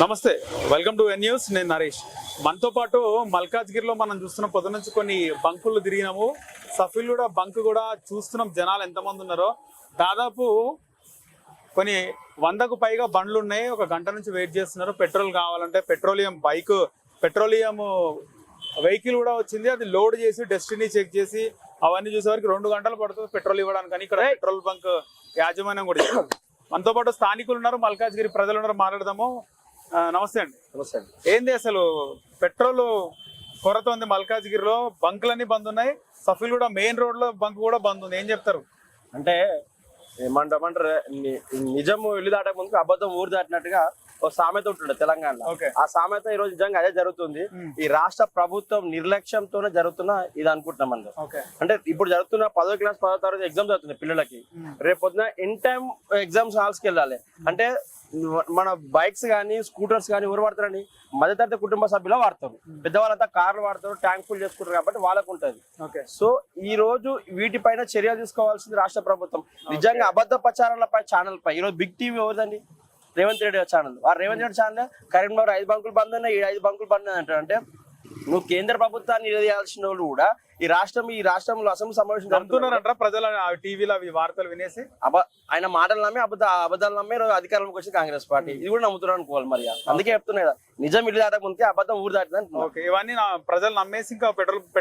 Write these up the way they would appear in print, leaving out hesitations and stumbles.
నమస్తే, welcome to N news. నేను నరేష్. మనతో పాటు మల్కాజ్గిరిలో మనం చూస్తున్న పొద్దు నుంచి కొన్ని బంకులు తిరిగినాము. సఫీల్ కూడా బంక్ కూడా చూస్తున్నాం. జనాలు ఎంతమంది ఉన్నారో దాదాపు కొన్ని 100కు పైగా బండ్లు ఉన్నాయి. ఒక గంట నుంచి వెయిట్ చేస్తున్నారు. పెట్రోల్ కావాలంటే పెట్రోలియం వెహికల్ కూడా వచ్చింది. అది లోడ్ చేసి డెస్టినీ చెక్ చేసి అవన్నీ చూసేవారికి 2 గంటలు పడుతుంది పెట్రోల్ ఇవ్వడానికి. కానీ ఇక్కడ పెట్రోల్ బంక్ యాజమాన్యం కూడా మనతో పాటు స్థానికులు ఉన్నారు, మల్కాజ్గిరి ప్రజలు ఉన్నారు. మాట్లాడదాము. నమస్తే అండి. నమస్తే అండి. ఏంది అసలు పెట్రోల్ కొరత ఉంది మల్కాజ్గిరిలో, బంకులన్నీ బంద్ ఉన్నాయి. సఫీల్ కూడా మెయిన్ రోడ్ లో బంక్ కూడా బంద్ ఉంది. ఏం చెప్తారు? అంటే ఏమంటారు, నిజము ఇల్లు దాటక ముందుకు అబద్ధం ఊరు దాటినట్టుగా ఒక సామెత ఉంటుండే తెలంగాణలో. ఆ సామెత ఈ రోజు నిజంగా అదే జరుగుతుంది. ఈ రాష్ట్ర ప్రభుత్వం నిర్లక్ష్యంతోనే జరుగుతున్న ఇది అనుకుంటున్నాం మనం. అంటే ఇప్పుడు జరుగుతున్న 10వ క్లాస్ 10వ తరగతి ఎగ్జామ్స్ జరుగుతున్నాయి పిల్లలకి. రేపు పొద్దున ఇన్ టైం ఎగ్జామ్స్ హాల్స్ కి వెళ్ళాలి అంటే మన బైక్స్ కానీ స్కూటర్స్ కానీ ఎవరు వాడతారండి? మధ్యతరగతి కుటుంబ సభ్యులు వాడతారు. పెద్దవాళ్ళంతా కార్లు వాడతారు, ట్యాంక్ ఫుల్ చేసుకుంటారు కాబట్టి వాళ్ళకు ఉంటుంది. సో ఈ రోజు వీటిపైన చర్యలు తీసుకోవాల్సింది రాష్ట్ర ప్రభుత్వం. నిజంగా అబద్ధ ప్రచారాలపై ఛానల్ పై ఈరోజు బిగ్ టీవీ ఎవరిదండి? రేవంత్ రెడ్డి ఛానల్. ఆ రేవంత్ రెడ్డి ఛానల్ కరీంనగర్ 5 బంకులు బంద్ ఉన్నాయి, 5 బంకులు బంద్ అంటారు. అంటే నువ్వు కేంద్ర ప్రభుత్వాన్ని నిలదీయాల్సిన వాళ్ళు కూడా ఈ రాష్ట్రంలో అసెంబ్లీ సమావేశం జరుగుతున్నారంటారా? ప్రజలు టీవీలో అవి వార్తలు వినేసి ఆయన మాటలు నమ్మి అబద్ధాలు నమ్మి అధికారంలోకి వచ్చింది కాంగ్రెస్ పార్టీ. ఇది కూడా నమ్ముతున్నారు అనుకోవాలి. మరి అందుకే చెప్తున్నాయి కదా, నిజం ఇల్లు దాటక ముందుకే అబద్ధం ఊరు దాటింది. ఇవన్నీ ప్రజలు నమ్మేసి ఇంకా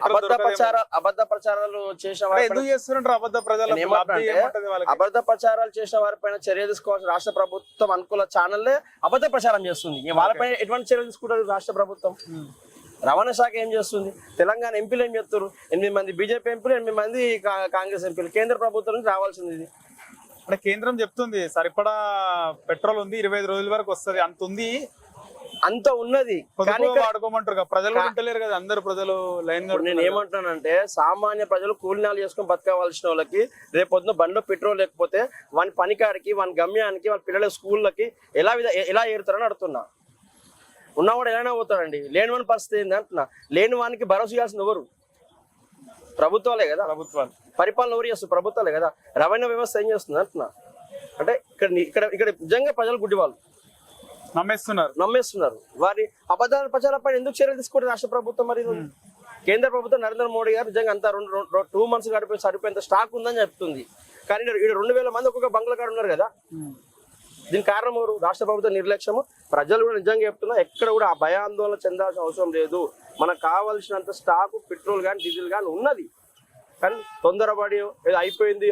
అబద్ధ ప్రచారాలు చేసిన అబద్ధ ప్రచారాలు చేసిన వారిపైన చర్య తీసుకోవాల్సిన రాష్ట్ర ప్రభుత్వం అనుకూల ఛానల్లే అబద్ధ ప్రచారం చేస్తుంది. వాళ్ళపైన ఎటువంటి చర్యలు తీసుకుంటారు రాష్ట్ర ప్రభుత్వం? రవాణా శాఖ ఏం చేస్తుంది? తెలంగాణ ఎంపీలు ఏం చేస్తారు? 8 మంది బీజేపీ ఎంపీలు, 8 మంది కాంగ్రెస్ ఎంపీలు. కేంద్ర ప్రభుత్వం నుంచి రావాల్సింది ఇది. అంటే కేంద్రం చెప్తుంది సరిపడా పెట్రోల్ ఉంది, 25 రోజుల వరకు వస్తుంది, అంత ఉంది, అంత ఉన్నది, వాడుకోమంటారు. ప్రజలు ఉంటలేరు కదా, అందరు ప్రజలు లైన్. నేను ఏమంటున్నానంటే సామాన్య ప్రజలు కూలినాలు చేసుకుని బతకవలసిన వాళ్ళకి రేపు పొద్దున బండిలో పెట్రోల్ లేకపోతే వాని పనికాడికి, వాని గమ్యానికి, వాళ్ళ పిల్లల స్కూళ్ళకి ఎలా ఏరుతారని అడుగుతున్నా. ఉన్నవాడు ఎలానే పోతాడండి. లేని వాని పరిస్థితి ఏంది అంటున్నా. లేని వానికి భరోసా ఇవ్వాల్సిన ఎవరు? ప్రభుత్వాలే కదా. పరిపాలన ఎవరు చేస్తారు? ప్రభుత్వాలే కదా. రవాణా వ్యవస్థ ఏం చేస్తుంది అంటున్నా. అంటే ఇక్కడ నిజంగా ప్రజలు గుడ్డి వాళ్ళు నమ్మేస్తున్నారు. వారి అబద్ధాల ప్రచారంపై ఎందుకు చర్యలు తీసుకుంటే రాష్ట్ర ప్రభుత్వం? మరి కేంద్ర ప్రభుత్వం నరేంద్ర మోడీ గారు నిజంగా అంతా 2 months సరిపోయేంత స్టాక్ ఉందని చెప్తుంది. కానీ 2,000 మంది ఒక్కొక్క బంగ్లా కాడ ఉన్నారు కదా. దీనికి కారణం ఎవరు? రాష్ట్ర ప్రభుత్వ నిర్లక్ష్యము. ప్రజలు కూడా నిజంగా చెప్తున్నా, ఎక్కడ కూడా ఆ భయాందోళన చెందాల్సిన అవసరం లేదు. మనకు కావాల్సినంత స్టాక్ పెట్రోల్ కానీ డీజిల్ కానీ ఉన్నది. కానీ తొందరపడి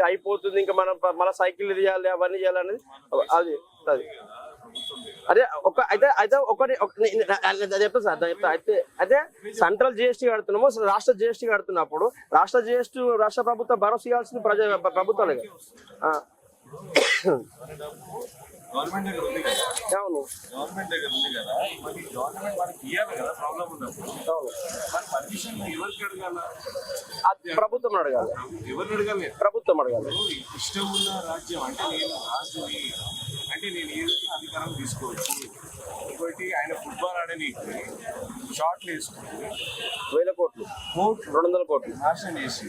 అయిపోతుంది ఇంకా మనం మళ్ళీ సైకిల్ తీయాలి, అవన్నీ చేయాలనేది చెప్తా సార్. అయితే సెంట్రల్ జిఎస్టీ కడుతున్నాము, రాష్ట్ర జిఎస్టీ కడుతున్నప్పుడు రాష్ట్ర ప్రభుత్వం భరోసా ఇవ్వాల్సింది ప్రభుత్వాలే కదా. గవర్నమెంట్ దగ్గర ఉంది కదా. గవర్నమెంట్ దగ్గర ఉంది కదా, మరి గవర్నమెంట్ మనకి ఇవ్వాలి కదా. ప్రాబ్లం ఉన్నప్పుడు మన పర్మిషన్ ఎవరికి అడగాల? ప్రభుత్వం అడగాలి. ఎవరిని అడగాలి? ప్రభుత్వం అడగాలి. ఇష్టం ఉన్న రాజ్యం అంటే నేను రాజుని అంటే నేను ఏదైనా అధికారం తీసుకోవచ్చు. ఇంకోటి ఆయన ఫుట్బాల్ ఆడనీకి షాట్లు వేసుకుని 1000 కోట్లు 200 కోట్లు నాశనం చేసి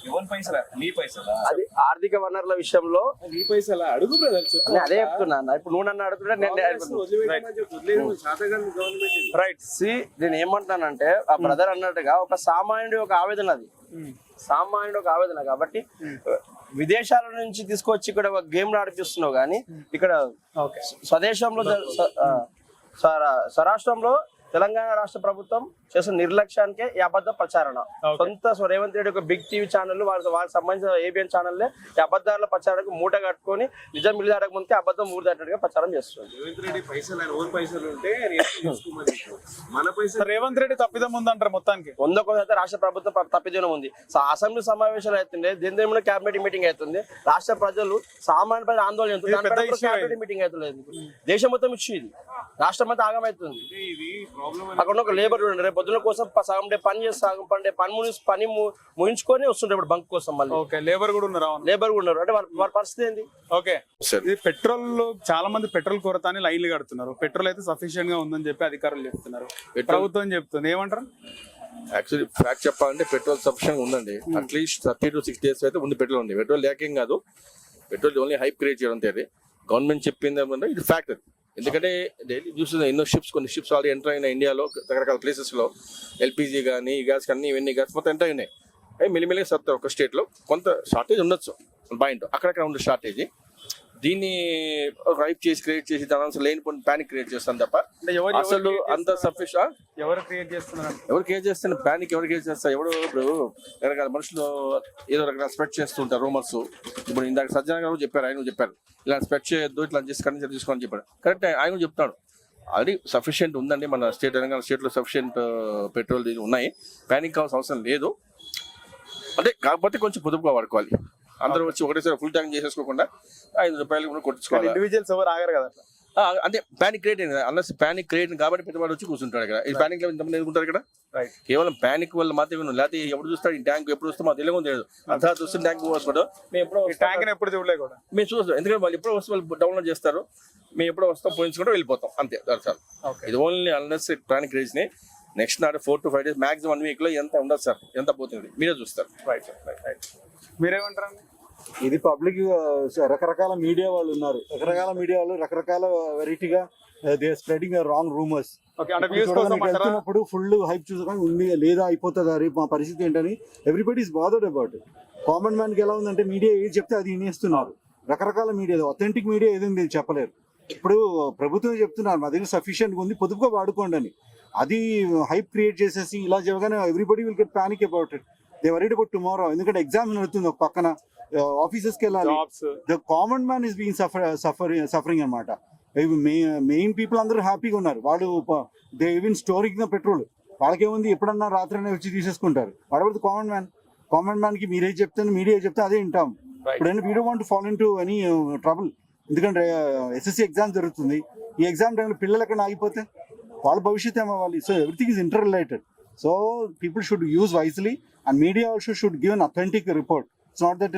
ఎవరి పైసలా? నీ పైసలా? అది ఆర్థిక వనరుల విషయంలో నీ పైసలా? అడుగు బ్రదర్, చెప్పు. అదే చెప్తున్నా. ఇప్పుడు నువ్వు నన్ను అడుగుతుంటే నేను ఏమంటున్నానంటే ఆ బ్రదర్ అన్నట్టుగా ఒక సామాన్యుడి ఒక ఆవేదన, అది సామాన్యుడు ఒక ఆవేదన. కాబట్టి విదేశాల నుంచి తీసుకొచ్చి ఇక్కడ ఒక గేమ్ ఆడిపిస్తున్నావు, కానీ ఇక్కడ స్వదేశంలో స్వరాష్ట్రంలో తెలంగాణ రాష్ట్ర ప్రభుత్వం చేసిన నిర్లక్ష్యానికే ఈ అబద్ధ ప్రచారణ. సొంత రేవంత్ రెడ్డి ఒక బిగ్ టీవీ ఛానల్, వాళ్ళకి సంబంధించిన ఏబిఎన్ ఛానల్లే ఈ అబద్ధాల ప్రచారానికి మూట కట్టుకొని నిజం ఇల్లు దాటక ముందుకే అబద్ధం ఊరు దాటినట్టుగా ప్రచారం చేస్తుంది. రేవంత్ రెడ్డి పైసలు ఉంటే మన పైసలు రేవంత్ రెడ్డి తప్పిదం ఉందంటారు మొత్తానికి. 100% రాష్ట్ర ప్రభుత్వం తప్పిదం ఉంది. అసెంబ్లీ సమావేశాలు అవుతుంది, దేని క్యాబినెట్ మీటింగ్ అవుతుంది. రాష్ట్ర ప్రజలు సామాన్య ప్రజలు ఆందోళన అవుతుంది. క్యాబినెట్ మీటింగ్ అవుతుంది. దేశం మొత్తం ఇచ్చి ఇది రాష్ట్రం మొత్తం ఆగమవుతుంది. అక్కడ ఒక లేబర్ చూడండి, రేపు పొద్దున కోసం సగం డే పని చేసి సగం పని ముగించుకొని వస్తుంటారు ఇప్పుడు బంక్ కోసం. మళ్ళీ లేబర్ కూడా ఉన్నారు. అంటే వారి పరిస్థితి ఏంది? ఓకే, ఇది పెట్రోల్ చాలా మంది పెట్రోల్ కొరత అని లైన్లు కడుతున్నారు. పెట్రోల్ అయితే సఫిషియెంట్ గా ఉందని చెప్పి అధికారులు చెప్తున్నారు, ప్రభుత్వం చెప్తుంది. ఏమంటారు? యాక్చువల్లీ ఫ్యాక్ట్ చెప్పాలంటే పెట్రోల్ సఫిషియెంట్ ఉందండి. అట్లీస్ట్ 30 to 6 days అయితే ఉంది పెట్రోల్ ఉంది. పెట్రోల్ లేకేం కాదు, పెట్రోల్ ఓన్లీ హైప్ క్రియేట్ చేయడం. గవర్నమెంట్ చెప్పింది ఏమంటే ఇది ఫ్యాక్ట్. ఎందుకంటే డైలీ చూస్తున్న ఎన్నో షిప్స్, కొన్ని షిప్స్ ఆల్రెడీ ఎంటర్ అయిన ఇండియాలో రకరకాల ప్లేసెస్లో ఎల్పిజి కానీ గ్యాస్ కానీ ఇవన్నీ గ్యాస్ మొత్తం ఎంటర్ అయినాయి. అవి మెల్లిమెల్లిగా సత్తారు. ఒక స్టేట్లో కొంత షార్టేజ్ ఉండొచ్చు, పాయింట్ అక్కడక్కడ ఉండే షార్టేజ్. దీన్ని రైప్ చేసి క్రియేట్ చేసి దాని అసలు లేని ప్యానిక్ క్రియేట్ చేస్తాను తప్ప అసలు అంత సఫిషియెంట్. ఎవరు క్రియేట్ చేస్తున్నారు? ఎవరు క్రియేట్ చేస్తున్నారు ప్యానిక్? ఎవరు క్రియేట్ చేస్తారు? ఎవరు ఇప్పుడు రకరకాల మనుషులు ఏదో రకరకాల స్ప్రెడ్ చేస్తుంటారు రూమర్స్. ఇప్పుడు ఇందాక సజ్జన గారు చెప్పారు, ఆయన చెప్పారు ఇలా స్ప్రెడ్ చేయొద్దు, ఇట్లా చేసి కండిషన్ తీసుకోని చెప్పాడు. కరెక్ట్, ఆయన చెప్తాడు. ఆల్రెడీ సఫిషియెంట్ ఉందండి మన తెలంగాణ స్టేట్లో సఫిషియెంట్ పెట్రోల్ ఉన్నాయి, ప్యానిక్ కావాల్సిన అవసరం లేదు. అంటే కాకపోతే కొంచెం పొదుపుగా వాడుకోవాలి. అందరూ వచ్చి ఒకటేసారి ఫుల్ ట్యాంక్ చేసేసుకోకుండా 5 రూపాయలు కూడా కొట్టించుకోవాలి. ఇండివిజువల్స్ ఎవరు ఆగారు కదా అట్లా. అంటే ప్యానిక్ క్రియేట్ అయింది, అన్నస్ ప్యానిక్ క్రియేట్ కాబట్టి పెద్దవాడు వచ్చి కూర్చుంటాడు ఇక్కడ. ఈ ప్యానిక్ లో ఇంతమంది ఎదుర్కొంటారు ఇక్కడ. కేవలం ప్యానిక్ వల్ల మాత్రమే, లేకపోతే ఎప్పుడు చూస్తాడు ఈ ట్యాంక్ ఎప్పుడు వస్తే మాకు తెలియదు. అంతా చూస్తే ట్యాంక్ పోసుకోవడం మేము ఎప్పుడో ట్యాంక్ ఎప్పుడు చూడలే కూడా మేము చూస్తాం. ఎందుకంటే వాళ్ళు ఎప్పుడో వస్తే వాళ్ళు డౌన్లోడ్ చేస్తారు, మేము ఎప్పుడో వస్తాం పోయించుకుంటూ వెళ్ళిపోతాం అంతే. దర్శాలు ఇది ఓన్లీ అన్నస్ ప్యానిక్ క్రియేట్ ని. నెక్స్ట్ నాడు 4 to 5 days మాక్సిమం 1 week లో ఎంత ఉండదు సార్, ఎంత పోతుంది మీరే చూస్తారు. మీరేమంటారు? ఇది పబ్లిక్ రకరకాల మీడియా వాళ్ళు ఉన్నారు, రకరకాల మీడియా వాళ్ళు రకరకాల వెరైటీగా దే స్ప్రెడింగ్ రాంగ్ రూమర్స్. వెళ్తున్నప్పుడు ఫుల్ హైప్ చూసుకొని ఉంది లేదా అయిపోతుంది అది మా పరిస్థితి ఏంటని everybody is bothered about it. Common man కి ఎలా ఉందంటే మీడియా ఏది చెప్తే అది వినేస్తున్నారు. రకరకాల మీడియా, అథెంటిక్ మీడియా ఏది చెప్పలేరు. ఇప్పుడు ప్రభుత్వం చెప్తున్నారు మా దగ్గర సఫిషియెంట్ ఉంది పొదుపుగా వాడుకోండి అని. అది హైప్ క్రియేట్ చేసేసి ఇలా చెప్పగానే everybody will get panic about it. They worried about tomorrow. ఎందుకంటే ఎగ్జామ్ నడుతుంది ఒక పక్కన, ఆఫీసెస్కి వెళ్ళాలి. The common man is being suffering అనమాట. మెయిన్ పీపుల్ అందరూ హ్యాపీగా ఉన్నారు. వాళ్ళు they even storing the petrol. వాళ్ళకేముంది, ఎప్పుడన్నా రాత్రి వచ్చి తీసేసుకుంటారు. వాడబడి కామన్ మ్యాన్. కామన్ మ్యాన్ కి మీరే చెప్తే మీడియా చెప్తే అదే వింటాం. ఇప్పుడైనా we don't want to fall into any trouble. ఎందుకంటే ఎస్ఎస్సి ఎగ్జామ్ జరుగుతుంది. ఈ ఎగ్జామ్ టైంలో పిల్లలు ఎక్కడ ఆగిపోతే వాళ్ళ భవిష్యత్తు ఏమవ్వాలి? So everything is interrelated. So people should use wisely and media also should give an authentic report. It's not that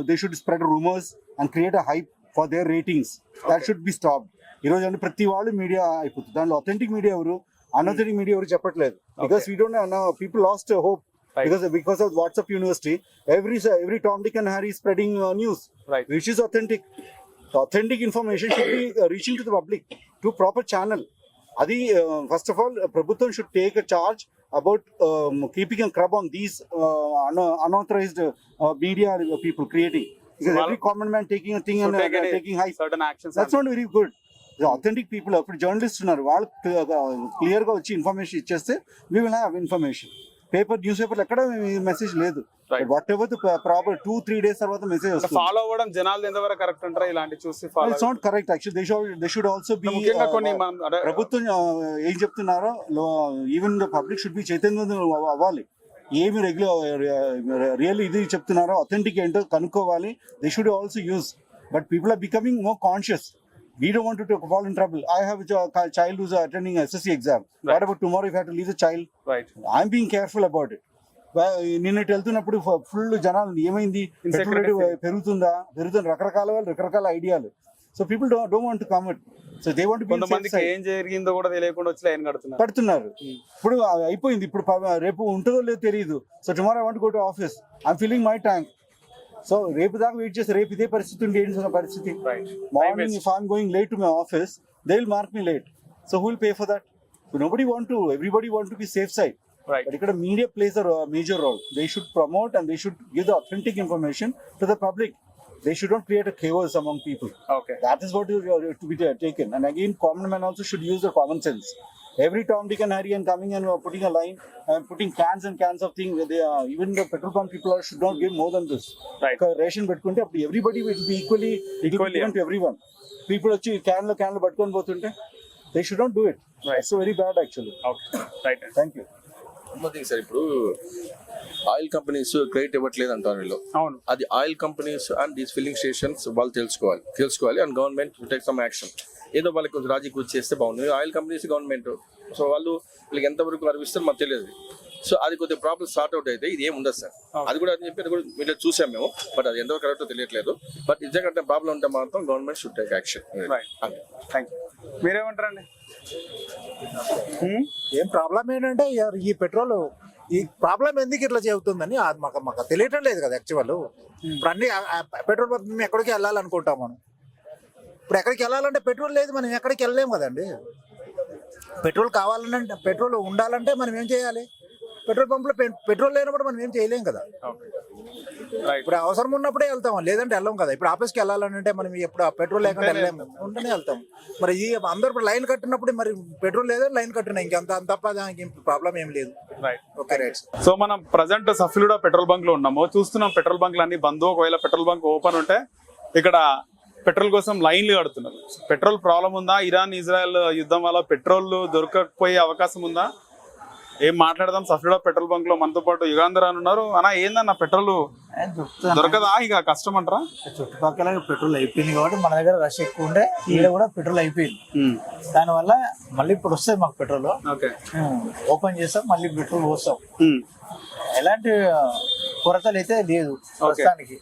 they should spread rumors and create a hype for their ratings. That should be stopped. ఈరోజు అంటే ప్రతి వాళ్ళు media అయిపోతుంది. దాంట్లో authentic media ఎవరు, అన్అథెంటిక్ media ఎవరు చెప్పట్లేదు. Because we don't know, people last hope because of WhatsApp University. Every Tom, Dick and Harry is spreading news, which is authentic. The authentic information should be reaching to the public to proper channel. Adi first of all, Prabhutam should take a charge about keeping a crab on these unauthorized media people creating. Because every common man taking a thing and taking high certain actions. That's not very good. The authentic people, ఇప్పుడు journalist ఉన్నారు, వాళ్ళు clear గా వచ్చి information ఇచ్చేస్తే we will have information. News paper ఎక్కడ message లేదు. Whatever proper 2-3 days తర్వాత message వస్తుంది. ఫాలో అవ్వడం జనాలు ఎంతవరకు కరెక్ట్ అంటారా? ఇలాంటి చూసి follow it's not correct actually. They should also be, కొన్ని ప్రభుత్వం ఏం చెప్తున్నారో even the public should be చైతన్యం అవ్వాలి. ఏమి రియల్లీ ఇది చెప్తున్నారో అథెంటిక్ ఏంటో కనుక్కోవాలి. They should also use. But people are becoming more conscious. We don't want to fall in trouble. I have a child who's attending SSC exam. What about tomorrow if I have to leave the child? I'm being careful about it. నిన్నటి వెళ్తున్నప్పుడు full జనాలు ఏమైంది, పెరుగుతుందా రకరకాల వాళ్ళు రకరకాల ఐడియాలు. So people don't want to commit. So they want to కొంతమందికి ఏం జరిగిందో కూడా తెలియకుండా వచ్చి లైన్ కడుతున్నారు. ఇప్పుడు అయిపోయింది. ఇప్పుడు రేపు ఉంటుందో లేదో తెలియదు. So tomorrow I want go to office, I'm filling my tank. So రేపు దాకా వెయిట్ చేస్తే రేపు ఇదే పరిస్థితి ఉండి ఏంటి పరిస్థితి? Morning if I'm going late to my office, they will mark me late. So who will pay for that? Nobody want to, everybody want to be safe side. But ఇక్కడ media plays a major role. They should promote and they should give the authentic information to the public. They should not create a chaos among people. Okay. That is what is to be taken. And again, common man also should use the common sense. Every Tom, Dick and Harry and coming and putting a line and putting cans and cans of things. Even the petrol pump people should not give more than this. Ration pettukunte everybody will be equally given to everyone. People వచ్చి క్యాన్లు పట్టుకొని పోతుంటే they should not do it. It's very bad actually. Okay. Right. Thank you. Sir ఇప్పుడు oil companies credit ఇవ్వట్లేదు అంటారు వీళ్ళు. అవును, అది oil companies and these filling stations వాళ్ళు తెలుసుకోవాలి and government take some action. ఏదో వాళ్ళకి కొంచెం రాజీ కూర్చి చేస్తే బాగుంది. ఆయిల్ కంపెనీస్ గవర్నమెంట్, సో వీళ్ళకి ఎంతవరకు అనిపిస్తారు మాకు తెలియదు. సో అది కొద్దిగా ప్రాబ్లమ్ సార్ట్ అవుట్ అయితే ఇది ఏమి ఉండదు సార్. అది కూడా అని చెప్పి అది కూడా మీరు చూసాం మేము, బట్ అది ఎంతవరకు కరెక్టో తెలియట్లేదు. బట్ నిజంగా ప్రాబ్లం ఉంటే మాత్రం government should take action. Thank you. మీరేమంటారండి? ఏం ప్రాబ్లం ఏంటంటే ఈ పెట్రోల్ ఈ ప్రాబ్లం ఎందుకు ఇట్లా చెబుతుందని అది మాకు తెలియటం లేదు కదా యాక్చువల్. ఇప్పుడు అన్ని పెట్రోల్ పంప్ మేము ఎక్కడికి వెళ్ళాలనుకుంటాం మనం. ఇప్పుడు ఎక్కడికి వెళ్ళాలంటే పెట్రోల్ లేదు, మనం ఎక్కడికి వెళ్ళలేము కదండి. పెట్రోల్ కావాలంటే, పెట్రోల్ ఉండాలంటే మనం ఏం చేయాలి? పెట్రోల్ పంపులో పెట్రోల్ లేనప్పుడు మనం ఏం చేయలేం కదా. ఇప్పుడు అవసరం ఉన్నప్పుడే వెళ్తాం, లేదంటే వెళ్ళాం కదా. ఇప్పుడు ఆఫీస్కి వెళ్ళాలంటే మనం ఎప్పుడు పెట్రోల్ లేకుండా వెళ్ళలేము, ఉంటేనే వెళ్తాం. మరి ఈ అందరూ ఇప్పుడు లైన్ కట్టినప్పుడు మరి పెట్రోల్ లేదని లైన్ కట్టినా, ఇంకంత తప్ప దానికి ప్రాబ్లం ఏం లేదు. Okay right. సో మనం ప్రజెంట్ సఫిలుడా పెట్రోల్ బంక్ లో ఉన్నాము, చూస్తున్నాం పెట్రోల్ బంక్లు అన్ని బంద్. ఒకవేళ పెట్రోల్ బంక్ ఓపెన్ ఉంటే ఇక్కడ పెట్రోల్ కోసం లైన్లు కడుతున్నారు. పెట్రోల్ ప్రాబ్లం ఉందా? ఇరాన్ ఇజ్రాయెల్ యుద్ధం వల్ల పెట్రోల్ దొరకకపోయే అవకాశం ఉందా? ఏం మాట్లాడదాం. సఫిలుడా పెట్రోల్ బంక్ లో మనతో పాటు యుగాంధర్ అని ఉన్నారు. అన్నా ఏందన్న పెట్రోల్ దొరకదా? ఇక కష్టం అంటారా? చుట్టుపక్కల పెట్రోల్ అయిపోయింది కాబట్టి మన దగ్గర రష్ ఎక్కువ ఉండే, ఈడ కూడా పెట్రోల్ అయిపోయింది. దానివల్ల మళ్ళీ ఇప్పుడు వస్తుంది మాకు పెట్రోల్. ఓపెన్ చేస్తాం, మళ్ళీ పెట్రోల్ పోస్తాం. ఎలాంటి కొరతలు అయితే లేదు ప్రస్తుతానికి.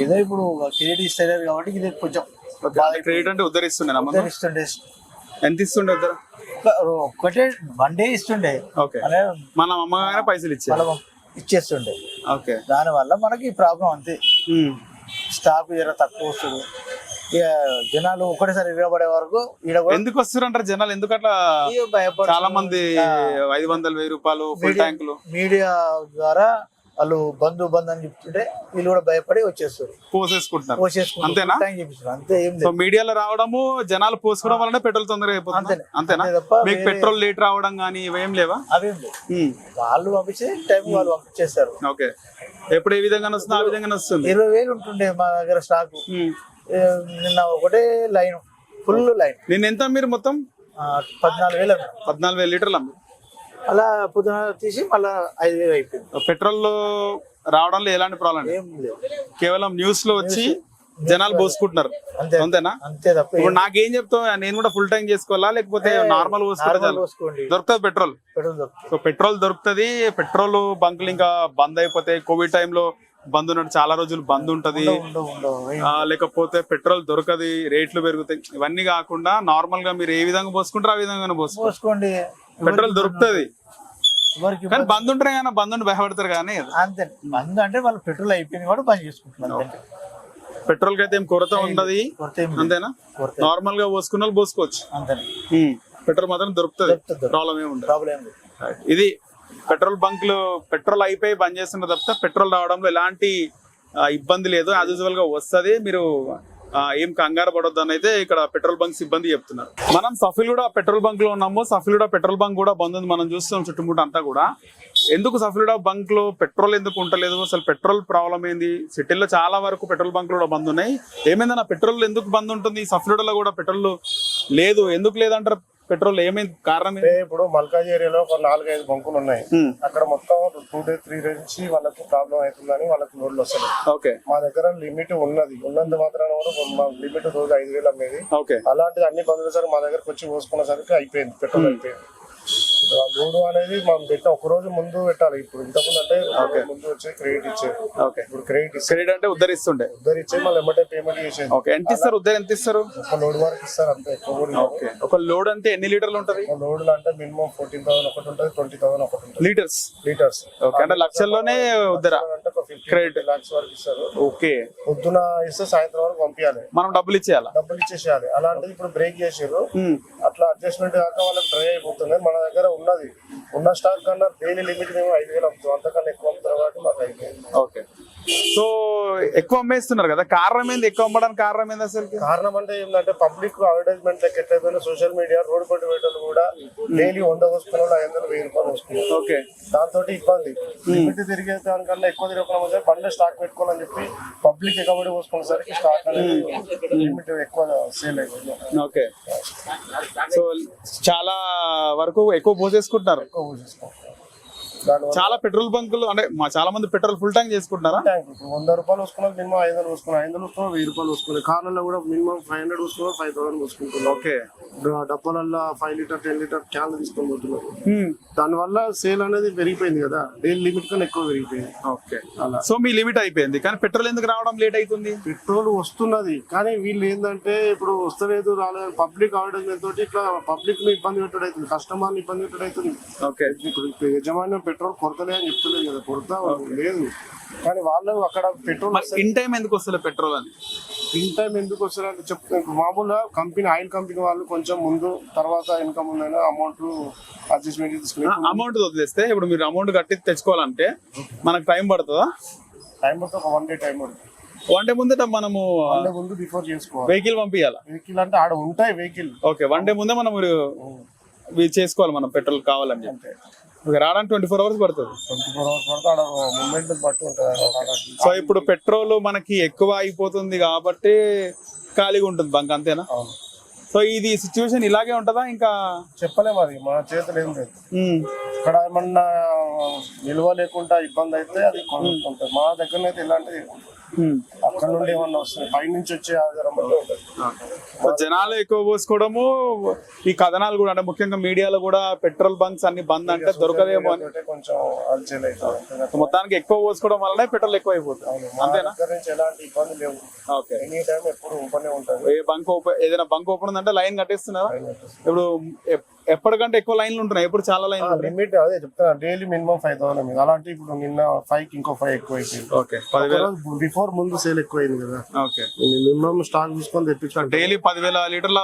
ఏదో ఇప్పుడు క్రెడిట్ ఇస్తలేదు కాబట్టి ఇది కొంచెం క్రెడిట్ అంటే ఉద్ధరిస్తుండే. ఎంత ఇస్తుండే ఉద్దర? ఒక్కటే 1 డే ఇస్తుండే, మన అమ్మగానే పైసలు ఇచ్చేస్తుండే. దాని వల్ల మనకి ప్రాబ్లం అంతే. స్టాక్ జర తక్కువ వస్తుంది. ఇక జనాలు ఒకటేసారి ఇవ్వబడే వరకు ఎందుకు వస్తారు అంటారు జనాలు? ఎందుకు అట్లా? చాలా మంది 500,000 రూపాయలు ఫుల్ ట్యాంకులు మీడియా ద్వారా వాళ్ళు బంధు అని చెప్తుంటే వీళ్ళు కూడా భయపడి వచ్చేస్తారు, పోసేసుకుంటున్నారు. అంతేనా? అంతే. ఏం లేదు. మీడియాలో రావడము, జనాలు పోసుకోవడం వల్లనే పెట్రోల్ తొందరగా అయిపోతుంది. అంతేనా? మీకు పెట్రోల్ లేట్ రావడం కానీ ఇవేం లేవా? అవేం లేవు. వాళ్ళు పంపించే టైం వాళ్ళు పంపించేస్తారు. ఓకే. ఎప్పుడు ఏ విధంగా వస్తుంది ఆ విధంగా వస్తుంది. 20,000 ఉంటుండే మా దగ్గర స్టాక్. నిన్న ఒకటే లైన్, ఫుల్ లైన్. నిన్న ఎంత మీరు మొత్తం? 14,000 లీటర్లు అమ్మి అలా పొద్దున తీసి మళ్ళీ 5,000 అయిపోయింది. పెట్రోల్ రావడంలో ఎలాంటి ప్రాబ్లం ఏం లేదు. కేవలం న్యూస్ లో వచ్చి జనాలు పోసుకుంటున్నారు, అంతేనా? అంతే తప్ప. ఇప్పుడు నాకేం చెప్తావు? నేను కూడా ఫుల్ టైం చేసుకోవాలా లేకపోతే నార్మల్ పోసుకుంటే దొరుకుతుంది పెట్రోల్? సో పెట్రోల్ దొరుకుతుంది. పెట్రోల్ బంకులు ఇంకా బంద్ అయిపోతాయి. కోవిడ్ టైంలో బంద్ ఉన్నట్టు చాలా రోజులు బంద్ ఉంటది. లేకపోతే పెట్రోల్ దొరకది, రేట్లు పెరుగుతాయి. ఇవన్నీ కాకుండా నార్మల్ గా మీరు ఏ విధంగా పోసుకుంటారో ఆ విధంగా పోసుకోండి. పెట్రోల్ దొరుకుతుంది. కానీ బంద్ ఉంటారు కానీ బంద్ ఉండి భయపడతారు కానీ. అంతే. బంద్ అంటే వాళ్ళు పెట్రోల్ అయిపోయింది కూడా బంద్ చేసుకుంటున్నారు. పెట్రోల్ కి అయితే ఏం కొరత ఉండదు, అంతేనా? నార్మల్ గా పోసుకున్న వాళ్ళు పోసుకోవచ్చు. పెట్రోల్ మాత్రం దొరుకుతుంది, ప్రాబ్లం ఏమి ఉండదు. ఇది పెట్రోల్ బంకులు పెట్రోల్ అయిపోయి బంద్ చేస్తున్న తప్ప పెట్రోల్ రావడంలో ఎలాంటి ఇబ్బంది లేదు. యాజ్ యూజువల్ గా వస్తుంది. మీరు ఏం కంగారు పడొద్దు అని అయితే ఇక్కడ పెట్రోల్ బంక్ సిబ్బంది చెప్తున్నారు. మనం సఫిలుడా పెట్రోల్ బంక్ లో ఉన్నాము. సఫిలుడా పెట్రోల్ బంక్ కూడా బంద్ ఉంది. మనం చూస్తున్నాం చుట్టుముట్టు అంతా కూడా. ఎందుకు సఫిలుడా బంక్ లో పెట్రోల్ ఎందుకు ఉంటలేదు? అసలు పెట్రోల్ ప్రాబ్లం ఏంది? సిటీలో చాలా వరకు పెట్రోల్ బంక్లు కూడా బంద్ ఉన్నాయి. ఏమైందన్నా పెట్రోల్ ఎందుకు బంద్ ఉంటుంది? సఫిలుడాలో కూడా పెట్రోల్ లేదు. ఎందుకు లేదంటారు? పెట్రోల్ ఏమైంది? కారణం ఇప్పుడు మల్కాజ్ ఏరియాలో ఒక 4-5 బంకులు ఉన్నాయి. అక్కడ మొత్తం 2 days 3 days నుంచి వాళ్ళకి ప్రాబ్లం అవుతుందని వాళ్ళకి లోడ్లు వస్తాయి. మా దగ్గర లిమిట్ ఉన్నది. ఉన్నంత మాత్రాన కూడా లిమిట్ రోజు 5,000 అమ్మేది. అలాంటిది అన్ని బంకులు సార్ మా దగ్గరకు వచ్చి పోసుకునేసరికి అయిపోయింది, పెట్రోల్ అయిపోయింది. లోడు అనేది మనం పెట్టిన ఒక రోజు ముందు పెట్టాలి. ఇప్పుడు ఇంతకుముందు అంటే ముందు వచ్చి క్రెడిట్ ఇచ్చేది. ఇప్పుడు క్రెడిట్ అంటే ఉద్ధరిస్తుండే, ఉద్ధరించి మళ్ళీ ఎమ్మటే పేమెంట్ చేసేది. ఎంత ఇస్తారు? ఎంత ఇస్తారు? ఒక లోడ్ వరకు ఇస్తారు అంతే. ఒక లోడ్ అంటే ఎన్ని లీటర్లు ఉంటది? లోడ్లు అంటే మినిమం 14,000 ఒకటి ఉంటుంది, 20,000 ఒకటి ఉంటుంది. లీటర్స్ అంటే లక్షల్లోనే ఉద్దర క్రెడిట్ lakhs వరకు ఇస్తారు. ఓకే. పొద్దున ఇస్తే సాయంత్రం వరకు పంపించాలి, మనం డబ్బులు ఇచ్చేసేయాలి. అలాంటిది ఇప్పుడు బ్రేక్ చేసారు. అట్లా అడ్జస్ట్మెంట్ కాక వాళ్ళకి డ్రై అయిపోతుంది. మన దగ్గర ఉన్నది ఉన్న స్టాక్ కన్నా డైలీ లిమిట్ మేము 5,000 అమ్ముతాం. అంతకన్నా ఎక్కువ అమ్ముతారు కాబట్టి మాకు అయిపోయింది. ఓకే. సో ఎక్కువ అమ్మేస్తున్నారు కదా, కారణం ఏంది? ఎక్కువ అమ్మడానికి కారణం ఏంది అసలు? కారణం అంటే ఏంటంటే పబ్లిక్ అడ్వర్టైజ్మెంట్ లెక్క ఎట్లయిపోయినా సోషల్ మీడియా రోడ్ పట్టి పెట్టలు కూడా డైలీ 100 వస్తున్న 500 1000 రూపాయలు వస్తున్నాయి. ఓకే. దాంతో ఇబ్బంది. లిమిట్ తిరిగే దానికన్నా ఎక్కువ తిరగకుండా బండి స్టాక్ పెట్టుకోవాలని చెప్పి పబ్లిక్ ఎక్కబడి పోసుకునేసరికి స్టాక్ అనేది లిమిట్ ఎక్కువ సేల్ అయిపోయింది. ఓకే. సో చాలా వరకు ఎక్కువ పోసేసుకుంటున్నారు. చాలా పెట్రోల్ బంకులు అంటే చాలా మంది పెట్రోల్ ఫుల్ ట్యాంక్ చేసుకుంటున్నారా? 100 రూపాయలు వస్తున్నారు, మినిమం 500 వస్తున్నారు, 500 వస్తున్నారు, 1000 రూపాయలు వస్తున్నారు. కార్లలో కూడా మినిమం 500 వస్తున్నారు, 5,000 వస్తున్నారు. ఓకే. డబ్బాలలో 5 లీటర్ 10 లీటర్ క్యాన్లు తీసుకొని పోతున్నారు. దానివల్ల సేల్ అనేది పెరిగిపోయింది కదా, డైలీ లిమిట్ కన్నా ఎక్కువ పెరిగిపోయింది. ఓకే. అలా సో మీ లిమిట్ అయిపోయింది. కానీ పెట్రోల్ ఎందుకు రావడం లేట్ అవుతుంది? పెట్రోల్ వస్తున్నది కానీ వీళ్ళు ఏంటంటే ఇప్పుడు వస్తలేదు రాలేదు పబ్లిక్ అడ్వర్టైజ్మెంట్ తోటి ఇట్లా పబ్లిక్ ని ఇబ్బంది పెట్టడం అవుతుంది, కస్టమర్ ని ఇబ్బంది పెట్టడం అవుతుంది. ఓకే. ఇప్పుడు యజమాన్యం పెట్రోల్ కొరతలే అని చెప్తలేదు కదా, కొరత లేదు. కానీ వాళ్ళు అక్కడ పెట్రోల్ ఇన్ టైం ఎందుకు వస్తుంది పెట్రోల్ అని? ఇన్ టైం ఎందుకు వస్తారంటే మామూలుగా కంపెనీ ఆయిల్ కంపెనీ వాళ్ళు కొంచెం ముందు తర్వాత ఇన్కమ్ ఉందైనా అమౌంట్ అడ్జస్ట్మెంట్ తీసుకుని అమౌంట్ వదిలేస్తే ఇప్పుడు మీరు అమౌంట్ కట్టి తెచ్చుకోవాలంటే మనకు టైం పడుతుందా? టైం పడుతుంది, ఒక 1 day టైం పడుతుంది. 1 day ముందే మనము ముందు బిఫోర్ చేసుకోవాలి. వెహికల్ పంపించాలా? వెహికల్ అంటే ఆడ ఉంటాయి వెహికల్. ఓకే, 1 day ముందే మనం చేసుకోవాలి మనం పెట్రోల్ కావాలని చెప్పి. ఓకే, రావడానికి 24 hours పడుతుంది. 24 hours పడుతుంది, ఆడ మూమెంట్ బట్టి ఉంటుంది. సో ఇప్పుడు పెట్రోల్ మనకి ఎక్కువ అయిపోతుంది కాబట్టి ఖాళీగా ఉంటుంది బంక్, అంతేనా? సో ఇది సిచ్యువేషన్ ఇలాగే ఉంటుందా? ఇంకా చెప్పలేము, అది మన చేతులు ఏం లేదు. ఇక్కడ ఏమన్నా నిల్వ లేకుండా ఇబ్బంది అయితే అది కొనుక్కుంటుంది. మా దగ్గర అయితే ఇలాంటి అక్కడ నుండి ఏమన్నా వస్తుంది, పై నుంచి వచ్చే ఆధారం ఉంటుంది. జనాలు ఎక్కువ పోసుకోవడము, ఈ కథనాలు కూడా, అంటే ముఖ్యంగా మీడియాలో కూడా పెట్రోల్ బంక్స్ అన్ని బంద్ అంటే దొరకదేమో అని కొంచెం అల్చేల్ అవుతుంది. మొత్తానికి ఎక్కువ పోసుకోవడం వల్లనే పెట్రోల్ ఎక్కువ అయిపోతుంది, అంతేనా? దగ్గర నుంచి ఎలాంటి ఇబ్బంది లేవు. ఓకే, ఎనీ టైం ఎప్పుడు ఓపెన్ ఉంటుంది. ఏ బంక్ ఓపెన్, ఏదైనా బంక్ ఓపెన్ ఉందంటే లైన్ కట్టేస్తున్నారా? ఇప్పుడు ఎప్పటికంటే ఎక్కువ లైన్లు ఉంటున్నాయి, ఎప్పుడు చాలా లైన్లు. లిమిట్ అదే చెప్తున్నా, డైలీ మినిమం 5,000 మీద. అలాంటి ఇప్పుడు నిన్న 5 ఇంకో 5 ఎక్కువ అయిపోయింది. ఓకే, 10,000 బిఫోర్ ముందు సేల్ ఎక్కువ అయింది కదా. ఓకే, మినిమం స్టాక్ తీసుకొని తెప్పించాం. డైలీ 10,000 లీటర్ల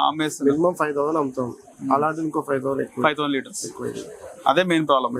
అమ్మేస్తుంది. మినిమం 5,000 అమ్ముతాం, అలాంటి ఇంకో 5,000 ఎక్కువ, 5,000 లీటర్స్ ఎక్కువ. అదే మెయిన్ ప్రాబ్లం.